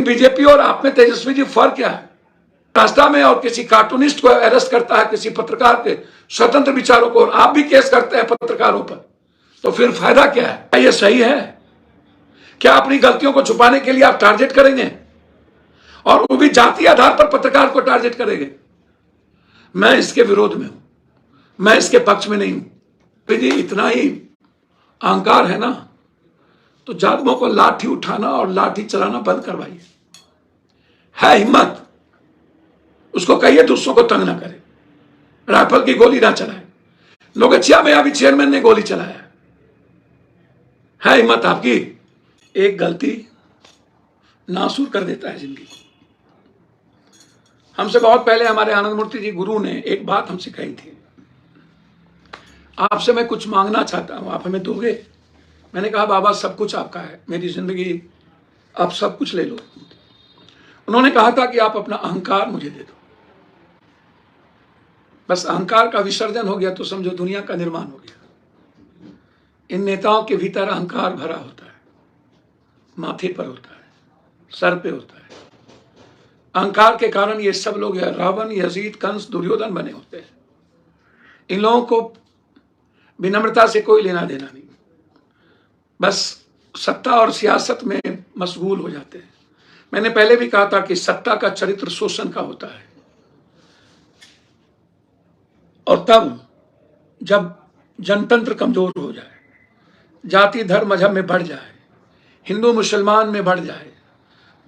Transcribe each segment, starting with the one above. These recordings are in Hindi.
बीजेपी और आप में तेजस्वी जी फर्क क्या है? रास्ता में और किसी कार्टूनिस्ट को अरेस्ट करता है, किसी पत्रकार के स्वतंत्र विचारों को, और आप भी केस करते हैं पत्रकारों पर, तो फिर फायदा क्या है? क्या ये सही है? क्या अपनी गलतियों को छुपाने के लिए आप टारगेट करेंगे, और वो भी जाति आधार पर पत्रकार को टारगेट करेंगे? मैं इसके विरोध में हूं, मैं इसके पक्ष में नहीं हूं। जी इतना ही अहंकार है ना, तो जादुओं को लाठी उठाना और लाठी चलाना बंद करवाइए। है हिम्मत, उसको कहिए दूसरों को तंग ना करे, राइफल की गोली ना चलाए। नौगछिया में अभी चेयरमैन ने गोली चलाया है हिम्मत आपकी? एक गलती नासूर कर देता है जिंदगी को। हमसे बहुत पहले हमारे आनंद मूर्ति जी गुरु ने एक बात हमसे कही थी, आपसे मैं कुछ मांगना चाहता हूं, आप हमें दोगे? मैंने कहा बाबा सब कुछ आपका है, मेरी जिंदगी, आप सब कुछ ले लो। उन्होंने कहा था कि आप अपना अहंकार मुझे दे दो। बस अहंकार का विसर्जन हो गया तो समझो दुनिया का निर्माण हो गया। इन नेताओं के भीतर अहंकार भरा होता है, माथे पर होता है, सर पे होता है। अहंकार के कारण ये सब लोग रावण, यजीद, कंस, दुर्योधन बने होते हैं। इन लोगों को विनम्रता से कोई लेना देना नहीं, बस सत्ता और सियासत में मशगूल हो जाते हैं। मैंने पहले भी कहा था कि सत्ता का चरित्र शोषण का होता है, और तब जब जनतंत्र कमजोर हो जाए, जाति धर्म मजहब में बढ़ जाए, हिंदू मुसलमान में बढ़ जाए,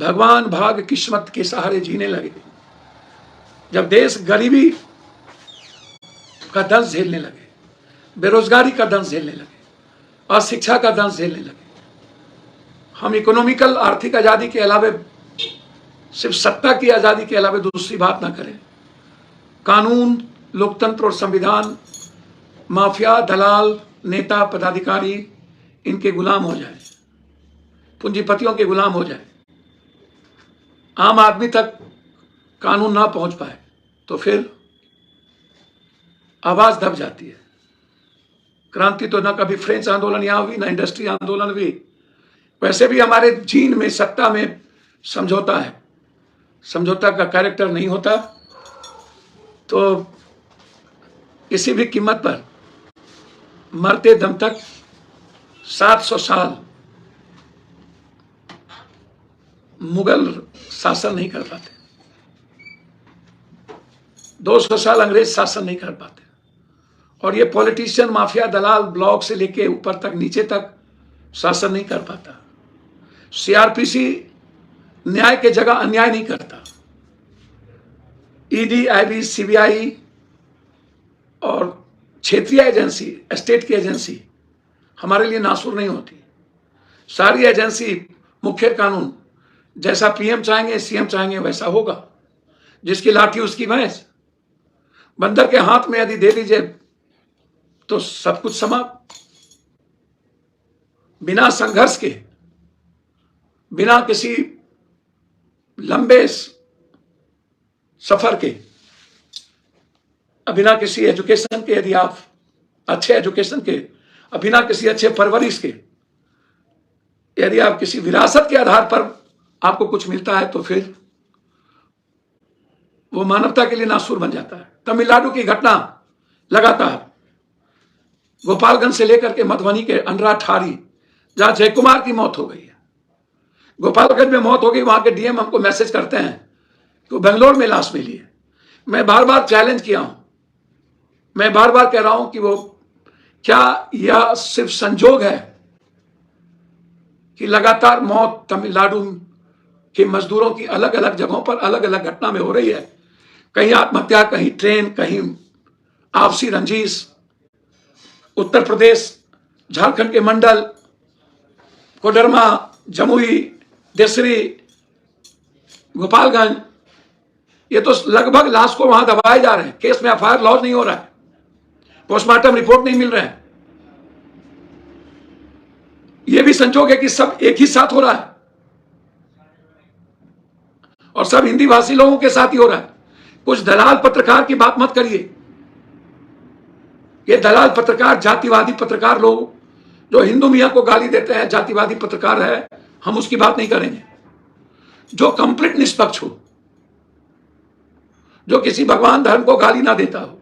भगवान भाग किस्मत के सहारे जीने लगे, जब देश गरीबी का दंश झेलने लगे, बेरोजगारी का दंश झेलने लगे, अशिक्षा का दंश झेलने लगे, हम इकोनॉमिकल आर्थिक आजादी के अलावे, सिर्फ सत्ता की आजादी के अलावे दूसरी बात ना करें, कानून, लोकतंत्र और संविधान माफिया, दलाल, नेता, पदाधिकारी इनके गुलाम हो जाए, पूंजीपतियों के गुलाम हो जाए, आम आदमी तक कानून ना पहुंच पाए, तो फिर आवाज दब जाती है। क्रांति तो ना कभी फ्रेंच आंदोलन यहां हुई, ना इंडस्ट्री आंदोलन हुई। वैसे भी हमारे जीन में, सत्ता में समझौता है, समझौता का कैरेक्टर नहीं होता, तो किसी भी कीमत पर मरते दम तक 700 साल मुगल शासन नहीं कर पाते, 200 साल अंग्रेज शासन नहीं कर पाते, और ये पॉलिटिशियन, माफिया, दलाल, ब्लॉक से लेके ऊपर तक, नीचे तक शासन नहीं कर पाता। सीआरपीसी न्याय के जगह अन्याय नहीं करता। ईडी, आईबी, सीबीआई और क्षेत्रीय एजेंसी, स्टेट की एजेंसी हमारे लिए नासूर नहीं होती। सारी एजेंसी, मुख्य कानून, जैसा पीएम चाहेंगे, सीएम चाहेंगे वैसा होगा। जिसकी लाठी उसकी भैंस। बंदर के हाथ में यदि दे दीजिए तो सब कुछ समाप्त। बिना संघर्ष के, बिना किसी लंबे सफर के, बिना किसी एजुकेशन के, यदि आप अच्छे एजुकेशन के, बिना किसी अच्छे परवरिश के, यदि आप किसी विरासत के आधार पर आपको कुछ मिलता है, तो फिर वो मानवता के लिए नासूर बन जाता है। तमिलनाडु की घटना लगातार, गोपालगंज से लेकर के मधुबनी के अंडरा ठारी, जहां जयकुमार की मौत हो गई है, गोपालगंज में मौत हो गई, वहां के डीएम हमको मैसेज करते हैं कि बेंगलोर में लाश मिली है। मैं बार बार चैलेंज किया हूं, मैं बार बार कह रहा हूं कि वो क्या यह सिर्फ संजोग है कि लगातार मौत तमिलनाडु के मजदूरों की अलग अलग जगहों पर अलग अलग घटना में हो रही है। कहीं आत्महत्या, कहीं ट्रेन, कहीं आपसी रंजिश। उत्तर प्रदेश, झारखंड के मंडल, कोडरमा, जमुई, देसरी, गोपालगंज, ये तो लगभग लाश को वहां दबाए जा रहे हैं। केस में एफआईआर लॉन्च नहीं हो रहा है, पोस्टमार्टम रिपोर्ट नहीं मिल रहे हैं। यह भी संजोग है कि सब एक ही साथ हो रहा है, और सब हिंदी भाषी लोगों के साथ ही हो रहा है। कुछ दलाल पत्रकार की बात मत करिए। ये दलाल पत्रकार, जातिवादी पत्रकार लोग जो हिंदू मियां को गाली देते हैं, जातिवादी पत्रकार है, हम उसकी बात नहीं करेंगे। जो कंप्लीट निष्पक्ष हो, जो किसी भगवान धर्म को गाली ना देता हो।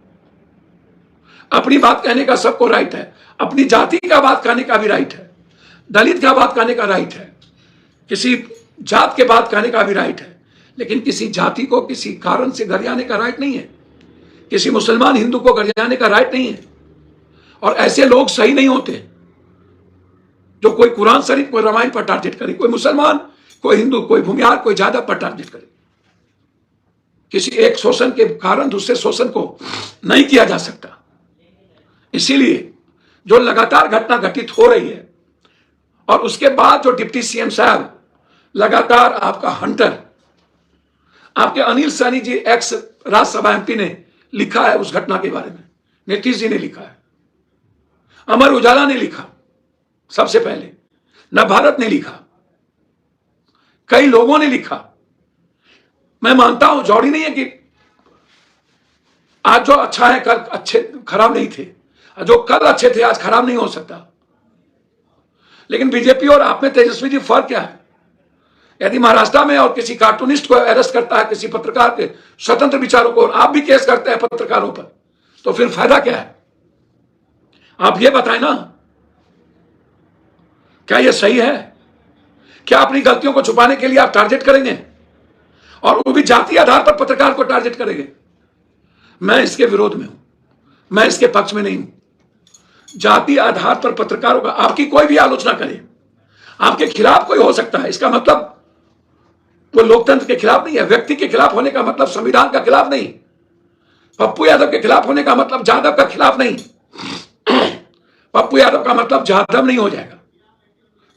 अपनी बात कहने का सबको राइट है, अपनी जाति का बात कहने का भी राइट है, दलित का बात कहने का राइट है, किसी जात के बात कहने का भी राइट है, लेकिन किसी जाति को किसी कारण से गरियाने का राइट नहीं है, किसी मुसलमान हिंदू को गरियाने का राइट नहीं है। और ऐसे लोग सही नहीं होते जो कोई कुरान शरीफ, कोई रामायण पर टारगेट करे, कोई मुसलमान, कोई हिंदू, कोई भूमिहार, कोई जादव पर टारगेट करे। किसी एक शोषण के कारण दूसरे शोषण को नहीं किया जा सकता। इसीलिए जो लगातार घटना घटित हो रही है, और उसके बाद जो डिप्टी सीएम साहब लगातार आपका हंटर, आपके अनिल सैनी जी एक्स राज्यसभा एमपी ने लिखा है उस घटना के बारे में, नीतीश जी ने लिखा है, अमर उजाला ने लिखा, सबसे पहले नवभारत ने लिखा, कई लोगों ने लिखा। मैं मानता हूं जौड़ी नहीं है कि आज जो अच्छा है कल अच्छे खराब नहीं थे, जो कल अच्छे थे आज खराब नहीं हो सकता। लेकिन बीजेपी और आप में तेजस्वी जी फर्क क्या है? यदि महाराष्ट्र में और किसी कार्टूनिस्ट को अरेस्ट करता है, किसी पत्रकार के स्वतंत्र विचारों को, और आप भी केस करते हैं पत्रकारों पर, तो फिर फायदा क्या है? आप ये बताएं ना, क्या ये सही है? क्या अपनी गलतियों को छुपाने के लिए आप टारगेट करेंगे, और वो भी जाति आधार पर पत्रकार को टारगेट करेंगे? मैं इसके विरोध में हूं, मैं इसके पक्ष में नहीं हूं। जाति आधार पर पत्रकारों का, आपकी कोई भी आलोचना करे, आपके खिलाफ कोई हो सकता है, इसका मतलब वो लोकतंत्र के खिलाफ नहीं है। व्यक्ति के खिलाफ होने का मतलब संविधान का खिलाफ नहीं, पप्पू यादव के खिलाफ होने का मतलब जादव का खिलाफ नहीं। पप्पू यादव का मतलब जादव नहीं हो जाएगा,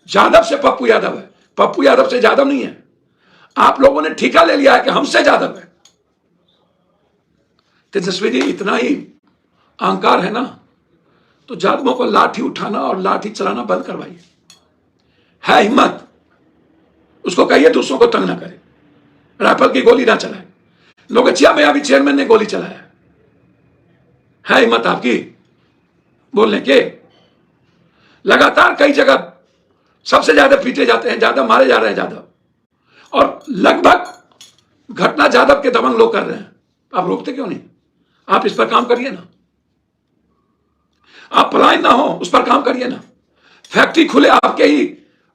जादव से पप्पू यादव है, पप्पू यादव से जादव नहीं है। आप लोगों ने ठिका ले लिया है कि हमसे जादव है। तेजस्वी जी इतना ही अहंकार है ना, तो जादवों को लाठी उठाना और लाठी चलाना बंद करवाइए। है हिम्मत, उसको कहिए दूसरों को तंग ना करे, राइफल की गोली ना चलाए। नोगचिया में अभी चेयरमैन ने गोली चलाया है हिम्मत आपकी बोलने के? लगातार कई जगह सबसे ज्यादा पीटे जाते हैं, ज्यादा मारे जा रहे हैं जादव, और लगभग घटना जादव के दबंग लोग कर रहे हैं। आप रोकते क्यों नहीं? आप इस पर काम करिए ना, आप पलायन ना हो उस पर काम करिए ना। फैक्ट्री खुले, आपके ही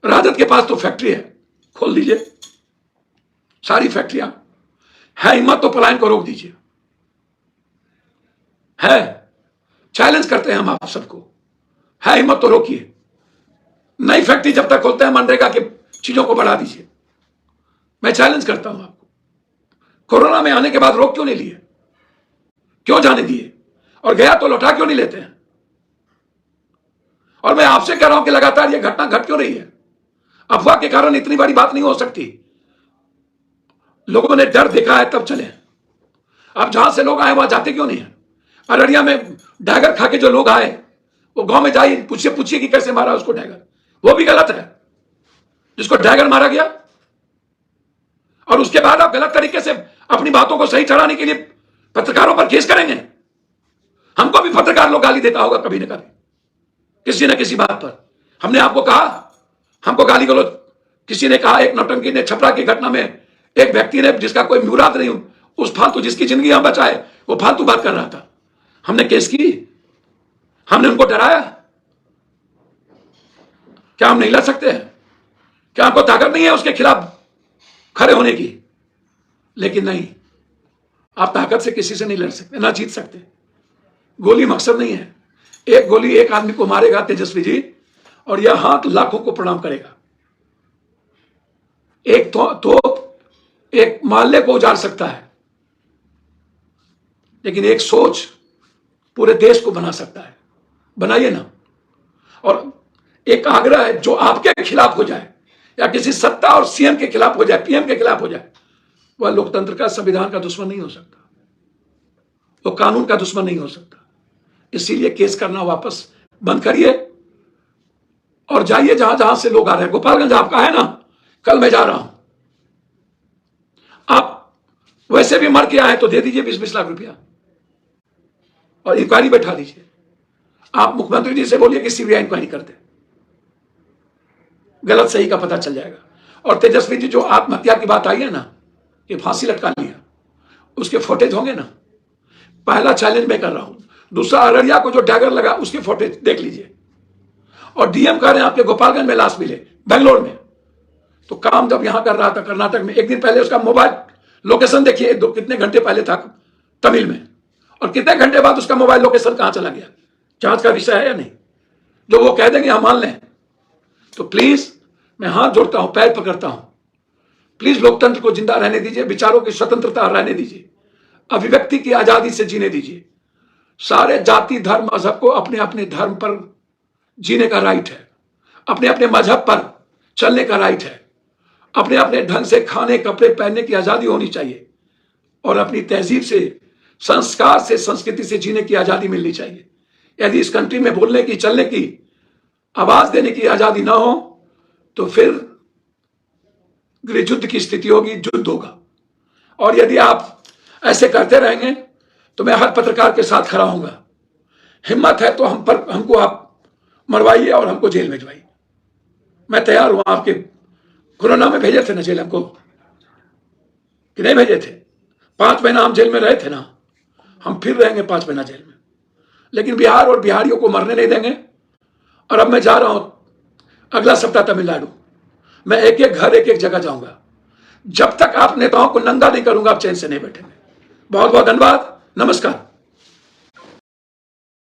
राजद के पास तो फैक्ट्री है, खोल दीजिए सारी फैक्ट्रियां। है हिम्मत तो पलायन को रोक दीजिए। है, चैलेंज करते हैं हम आप सबको, है हिम्मत तो रोकिए। नई फैक्ट्री जब तक खोलते हैं मनरेगा की चीजों को बढ़ा दीजिए। मैं चैलेंज करता हूं आपको, कोरोना में आने के बाद रोक क्यों नहीं लिए? क्यों जाने दिए? और गया तो लौटा क्यों नहीं लेते हैं? और मैं आपसे कह रहा हूं कि लगातार यह घटना घट क्यों रही है? अफवाह के कारण इतनी बड़ी बात नहीं हो सकती। लोगों ने डर देखा है तब चले। अब जहां से लोग आए वहां जाते क्यों नहीं है? अररिया में डैगर खा के जो लोग आए, वो गांव में जाइए, पूछिए कि कैसे मारा उसको डैगर। वो भी गलत है, जिसको डैगर मारा गया। और उसके बाद आप गलत तरीके से अपनी बातों को सही चढ़ाने के लिए पत्रकारों पर केस करेंगे। हमको भी पत्रकार लोग गाली देता होगा कभी न कभी, किसी न किसी बात पर। हमने आपको कहा हमको गाली गलौज? किसी ने कहा, एक नौटंकी ने छपरा की घटना में एक व्यक्ति ने, जिसका कोई मुराद नहीं, उस फालतू जिसकी जिंदगी हम बचाए, वो फालतू बात कर रहा था, हमने केस की, हमने उनको डराया। क्या हम नहीं लड़ सकते हैं? क्या हमको ताकत नहीं है उसके खिलाफ खड़े होने की? लेकिन नहीं, आप ताकत से किसी से नहीं लड़ सकते, ना जीत सकते। गोली मकसद नहीं है। एक गोली एक आदमी को मारेगा तेजस्वी जी, और यह हाथ लाखों को प्रणाम करेगा। एक तो एक मोहल्ले को उजाड़ सकता है, लेकिन एक सोच पूरे देश को बना सकता है। बनाइए ना। और एक आग्रह है, जो आपके खिलाफ हो जाए, या किसी सत्ता और सीएम के खिलाफ हो जाए, पीएम के खिलाफ हो जाए, वह लोकतंत्र का, संविधान का दुश्मन नहीं हो सकता, वो कानून का दुश्मन नहीं हो सकता। इसीलिए केस करना वापस बंद करिए और जाइए जहां जहां से लोग आ रहे हैं। गोपालगंज आपका है ना, कल मैं जा रहा हूं, आप वैसे भी मर के आए तो दे दीजिए 20-20 लाख रुपया और इंक्वायरी बैठा दीजिए। आप मुख्यमंत्री जी से बोलिए कि सीबीआई इंक्वायरी कर दे, गलत सही का पता चल जाएगा। और तेजस्वी जी जो आत्महत्या की बात आई है ना, कि फांसी लटका लिया, उसके फुटेज होंगे ना। पहला चैलेंज मैं कर रहा हूं। दूसरा, अररिया को जो डैगर लगा उसके फुटेज देख लीजिए। और डीएम कह रहे हैं आपके गोपालगंज में लाश मिले, बेंगलोर में। तो काम जब यहां कर रहा था कर्नाटक में, एक दिन पहले उसका मोबाइल लोकेशन देखिए, कितने घंटे पहले था तमिल में, और कितने घंटे बाद उसका मोबाइल लोकेशन कहां चला गया। जांच का विषय है या नहीं? जो वो कह देंगे हम मान लें। तो प्लीज मैं हाथ जोड़ता हूं, पैर पकड़ता हूं, प्लीज लोकतंत्र को जिंदा रहने दीजिए, विचारों की स्वतंत्रता रहने दीजिए, अभिव्यक्ति की आजादी से जीने दीजिए। सारे जाति धर्म मजहब को अपने अपने धर्म पर जीने का राइट है, अपने अपने मजहब पर चलने का राइट है, अपने अपने ढंग से खाने कपड़े पहनने की आजादी होनी चाहिए, और अपनी तहजीब से, संस्कार से, संस्कृति से जीने की आजादी मिलनी चाहिए। यदि इस कंट्री में बोलने की, चलने की, आवाज देने की आजादी ना हो तो फिर गृह युद्ध की स्थिति होगी, युद्ध होगा। और यदि आप ऐसे करते रहेंगे तो मैं हर पत्रकार के साथ खड़ा होऊंगा। हिम्मत है तो हमको आप मरवाइए और हमको जेल भेजवाइए, मैं तैयार हूं। आपके कोरोना में भेजे थे ना जेल हमको, कि नहीं भेजे थे? 5 महीना हम जेल में रहे थे ना, हम फिर रहेंगे 5 महीना जेल में। लेकिन बिहार और बिहारियों को मरने नहीं देंगे। और अब मैं जा रहा हूं अगला सप्ताह तमिलनाडु। मैं एक एक घर, एक एक जगह जाऊंगा। जब तक आप नेताओं को नंगा नहीं करूंगा, आप चैन से नहीं बैठेंगे। बहुत बहुत धन्यवाद, नमस्कार।